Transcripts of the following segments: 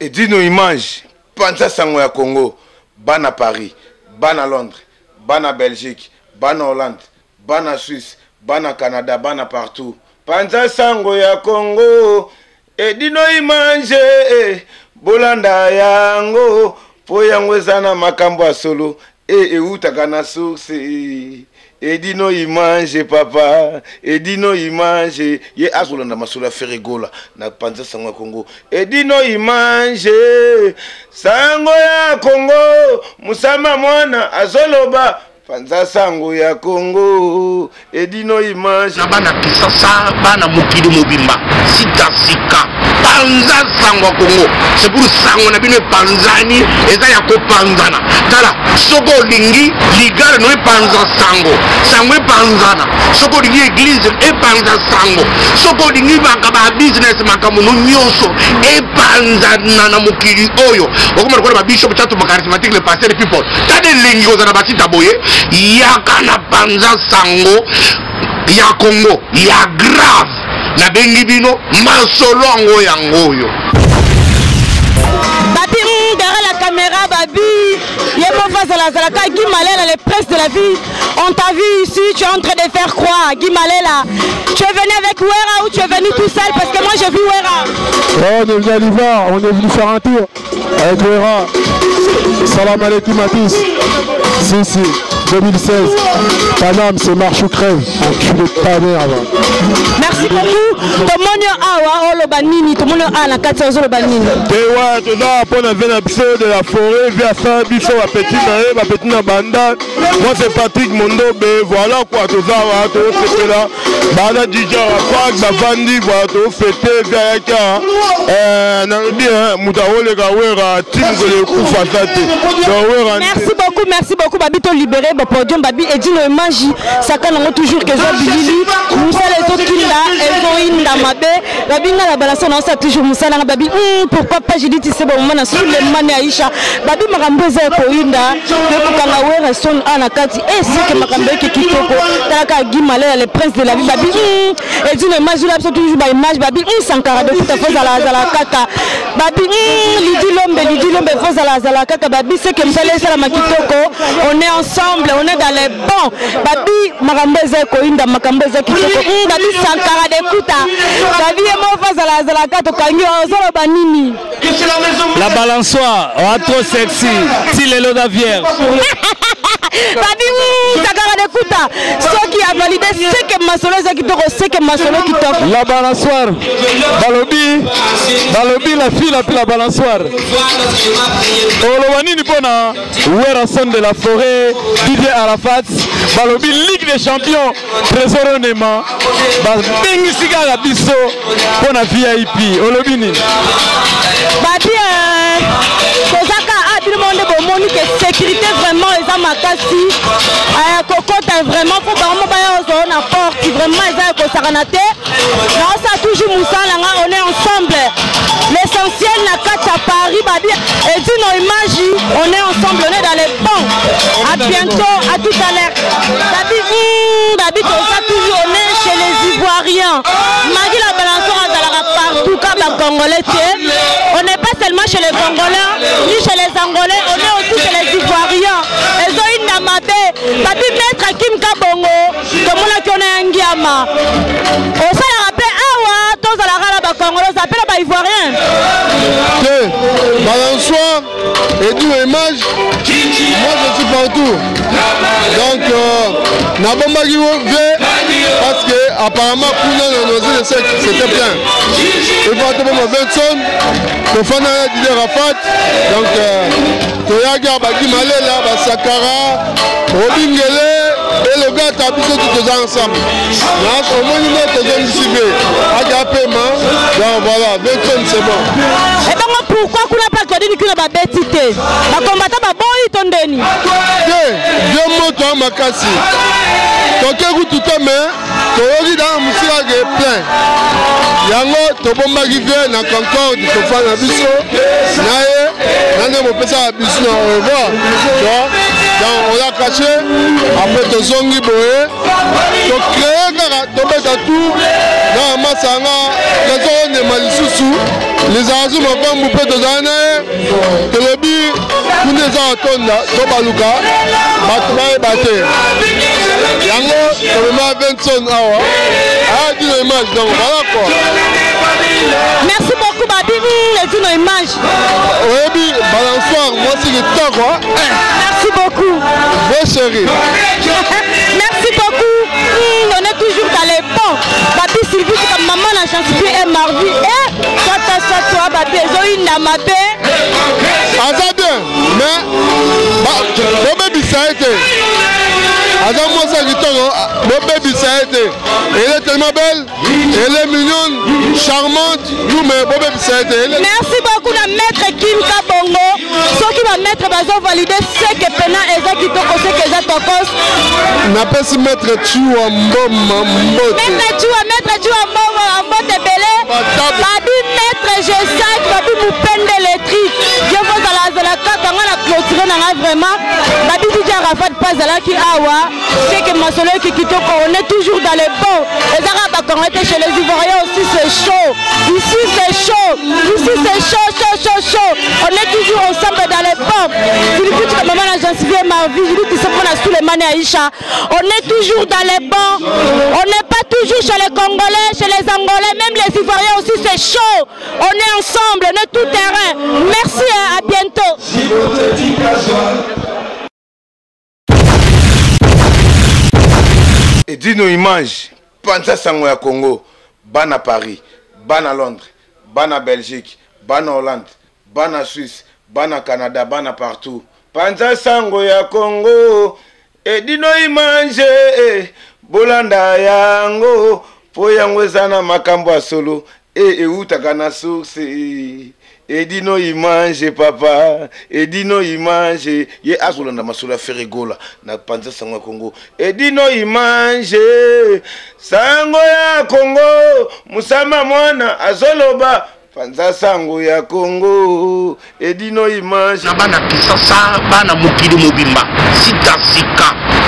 Edino Image, Panza Sango ya Congo, bana Paris, bana Londres, bana Belgique, bana Hollande, bana Suisse, bana Canada, bana partout. Panza Sango ya Congo, Edino Image, Bolanda yango, po yango ezana makambo ya solo, utaka na source. Edino Image papa, Edino Image, ye azolanda masolo Ferregola na Panza Sango ya Congo. Edino Image, Sango ya Congo, Musama mwana azoloba Panza Sango ya Congo, Edino Image. Na bana kisasa, bana mukili mobimba, sika. Panza Sango ya Congo. C'est pour Sango na bino panzani, eza ya ko panzana. Tala, soko lingi, ligare no panza Sango. Sango panzana. Soko lingi église e panza Sango. Soko lingi makaba business makamu no nyonso e panzana na mukili oyo. Okoma ko ba bishop tatu charismatique le pasteur people. Tade lingi ko za basita boye. Yaka na Panza Sango ya Congo ya grave na bengi bino masolongo yangoyo. Babi derrière la caméra, Babi Yemo face à la Zalaka, Guy Malela, les presses de la vie. On t'a vu ici, tu es en train de faire quoi, Guy Malela? Tu es venu avec Wera ou tu es venu tout seul? Parce que moi j'ai vu Wera. Ouais, on est venu à l'Ivoire, on est venu faire un tour avec Wera. Salam alaikum à tous. Si, 2016. Paname, c'est marche ou crève. Enculé de ta mère. Merci beaucoup. Tout le monde a Olobanini, tout le monde a la 400 Olobanini. Ouais, tout là, on a vu un épisode de la forêt, via ça, biso, ma petite banda. Moi, c'est Patrick Mondobe. Voilà quoi, tout ça, tout là. Bana DJ, Rapag, Bavandi, voilà, tout fêté, via Yaka. Nanabi, Moutaole, Gawera, Tim, le coup, Fatate. Merci beaucoup, Babi, to libéré, podium, Babi, Edino Image, Sakana, toujours que j'ai Bilili, Moussa, les autres qui là, elles ont une damabe, Babi, la balance, on a toujours Moussa, Babi, pourquoi pas, j'ai dit, tu sais, bon, on a sous les manes Aïcha, Babi, Maramboza, Korinda, le Kangawera, son Anakati, et c'est que Marambe qui kitoko, Taka Guimalé, les princes de la vie, Babi, Edino Image, là, toujours par image, Babi, Sankara, de tout à fait à la Kaka, Babi, Lidi Lombe, faux à la Kaka, Babi, c'est que Msalé, c'est la Makitoko, on est ensemble, on est dans les bons. Babi, Marambeze, Koinda, Makambeze, Kitoko, Babi, Sankara, de Kuta, Babi, et moi, face à la Kato, Kangi, Ozolo, Banini. La balançoire, trop sexy, si les lots d'Avière. Babi, Sankara, de Kuta, ceux qui a validé, c'est que Masolo, c'est que Masolo, qui t'offre. La balançoire, Balobi, la fille, la balançoire. Olowani, Nipona, Wera son de la forêt, Didier Arafat, Balobi, Ligue des champions, Trésor Onema, Bengi Sigara Bisso, pour la VIP, Olobini. Babi, Kozaka a tout le monde pour Monique, sécurité vraiment, les amakasi, Cocotte, vraiment, faut vraiment pas on apporte, vraiment, ils ont Kosaranate. Non, ça toujours Moussa, on est ensemble. L'essentiel n'a qu'à Paris, Babi, et Dino Image, on est ensemble, on est dans les bons. A bientôt, à tout à l'heure. Babi, comme ça, toujours, on est chez les Ivoiriens. Magui la balançoire partout, comme les Congolais, on n'est pas seulement chez les Congolais, ni chez les Angolais, on est aussi chez les Ivoiriens. Ils ont une namabé. Babi, maître Kim Kabongo, comme on a qu'on est un guiama. On s'en rappelle, tous à la rala Congolais, on s'appelle les Ivoiriens. Balançoire, et tout image, moi je suis partout. Donc, Nabomba parce que apparemment c'était plein. Il faut attendre mon 20 tonnes, le fan a dit Rafat, donc Toyaga, Bagi Malela, Sakara, Robin Gele, et le gars t'as habité tous ensemble. Au moins il est tous anticipés. Agapément, donc voilà, 20 tonnes c'est bon. Et donc pourquoi qu'on n'a pas connu que la bêtité? La combattant va bon y tondeni. Viens moto ma cassi. Quand tu écoutes tout le monde, tu es dans le musique plein. Yango, tu peux m'arriver dans Concorde, tu peux faire un biseau. Naye, on peut faire un biseau, on revoit. On l'a caché, après tu as zongi boé. Tu crées, tu mets tout. Dans ma sanga, tu as zongi de Malisusu. les arrasos mafambu mpe tozala na ye tolobi kuna eza kotonda to baluka bato bayeba te yango tolema 20 son awa aya dino image donc voilà quoi. Merci beaucoup Babini et dino image. Oyebi balançoire mwasi kitoko. Merci beaucoup. Beau chéri. Merci beaucoup. On est toujours dans les ponts. Babi Sylvie, comme maman la chanson et Marvi. Et toi, Babi, Zoïne Namabé. Aza bien, mais Bobe ça a été. Aza Moussa Kitoko, Bobe ça a été. Elle est tellement belle, elle est mignonne, charmante, tout, mais Bobe ça a été. Merci beaucoup à maître Kim Kabongo. Ceux qui vont mettre bazo valider ce que Pena et Zaki Kitoko, ce que Zatokos. N'a pas si maître Chua Mboma Mbote. Maître Chua Mboma Mbote Belé. Babi maître G5, Babi Moupende Letri. Je vous à la carte, on a clôturé vraiment. Babi Didja Rafat Pazala qui awa. C'est que Masolo qui Kitoko, on est toujours dans les bons. Les Arabes, quand on était chez les Ivoiriens aussi, c'est chaud. Ici, c'est chaud. Ici, c'est chaud. On est toujours ensemble dans les pommes. Philippe, comme maman la Jansivier Marvi, Philippe, qui se prend à Souleymane et Aïcha. On est toujours dans les bancs. On n'est pas toujours chez les Congolais, chez les Angolais, même les Ivoiriens aussi, c'est chaud. On est ensemble, on est tout terrain. Merci, à bientôt. Et dis-nous image, Panza Sango ya Congo, bana Paris, bana Londres, bana Belgique, bana Hollande, bana Suisse, bana Canada, bana partout. Panza Sango ya Congo, et dis-nous image, bolanda yango, po yango zana makambo solo, et utakana source. Et dis-nous image papa, et dis-nous image, ye azolanda masolo ferigola na Panza Sango ya Congo. Et dis-nous image, Sango ya Congo, musama mwana azoloba Panza Sango ya Congo, et dis-nous image. Na bana kisasa bana mukili mobimba, sika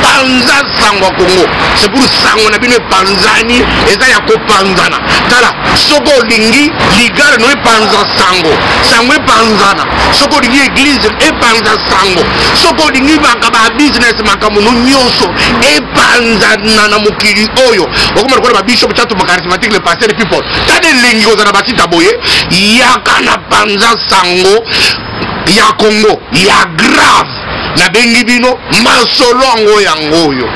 Panza Sango ya Congo. C'est pour Sango na bino Panzani, eza ya ko panzana. Tala, soko lingi ligara no Panza Sango. Sango panzana. Soko lingi église e Panza Sango. Soko lingi bakaba business makamuno nyonso e panzana na mukili oyo. Okoma ko ba bishop chatu charismatique le pasteur people. Tade lingi ozana batita boye. Yaka na Panza Sango ya Congo ya grave na bengi bino masolo yango yango yo.